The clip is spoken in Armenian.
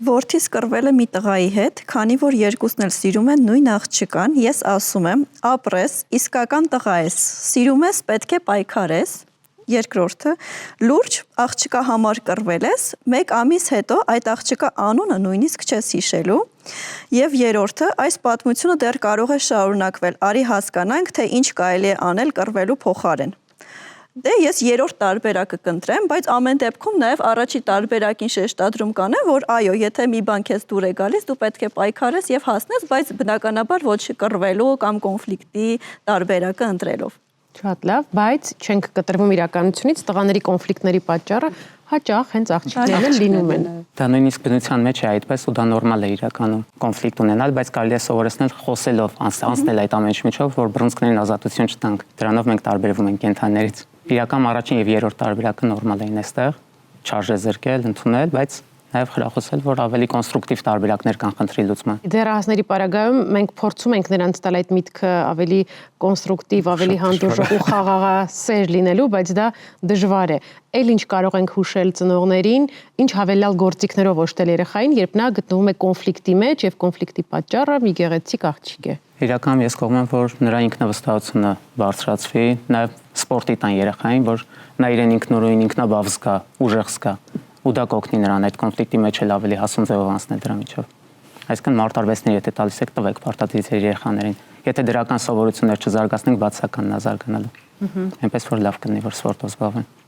Որդիս կռվել է մի տղայի հետ, քանի որ երկուսն էլ սիրում են նույն աղջկան, ես ասում եմ, ապրես, իսկական տղա ես, սիրում ես, պետք է պայքարես։ Երկրորդը, լուրջ աղջկա համար կռվել ես, 1 ամիս հետո այդ աղջկա անունը նույնիսկ չես հիշելու։ Եվ երրորդը, այս պատմությունը դեռ կարող է շարունակվել, արի հասկանանք, թե ինչ կարելի է անել կռվելու փոխարեն։ Դե ես երրորդ տարբերակը կընտրեմ, բայց ամեն դեպքում նաև առաջի տարբերակին շեշտադրում կանեմ, որ այո, եթե մի բան քեզ դուր է գալիս, դու պետք է պայքարես եւ հասնես, բայց բնականաբար ոչ կռվելու կամ կոնֆլիկտի տարբերակը ընտրելով։ Շատ լավ, բայց չենք կտրվում իրականությունից, տղաների կոնֆլիկտների պատճառը հաճախ հենց աղջիկներն են լինում են։ Դա նույնիսկ բնության մեջ է այդպես ու դա նորմալ է իրականում կոնֆլիկտ ունենալ, բայց կարելի է սովորեցնել խոսելով, անցնել այդ ամեն ինչի միջով, որ բռունցքներին ազատություն չտանք։ Դրանով մենք տարբերվում ենք կենդաններից։ Իրական առաջին եւ երրորդ տարբերակը նորմալ էին այստեղ, չարժե զրկել, ընդունել, բայց նաև խրախուսել, որ ավելի կոնստրուկտիվ տարբերակներ կան խնդրի լուծման։ Դեռահասների պարագայում մենք փորձում ենք նրանց տալ այդ միտքը ավելի կոնստրուկտիվ, ավելի հանդուրժող ու խաղաղասեր լինելու, բայց դա դժվար է։ Էլ ինչ կարող ենք հուշել ծնողներին, ինչ հավելյալ գործիքներով օժտել երեխային, երբ նա գտնվում է կոնֆլիկտի մեջ եւ կոնֆլիկտի պատճառը մի գեղեցիկ աղջիկ է։ Իրականում ես կողմ եմ, որ նրա ինքնավստահությունը բարձրացվի, նաև սպորտի տան երեխային, որ նա իրեն ինքնուրույն, ինքնաբավ զգա, ուժեղ զգա, ու դա կօգնի նրան այդ կոնֆլիկտի մեջ էլ ավելի հասուն ձևով անցնել դրա միջով։ Այսինքն մարտարվեստներ եթե տալիս եք, տվեք պարտադիր երեխաներին։ Եթե դրական սովորություններ չզարգացնենք, բացական նա զարգանալու։ Այնպես որ լավ կլինի, որ սպորտով զբաղվեն։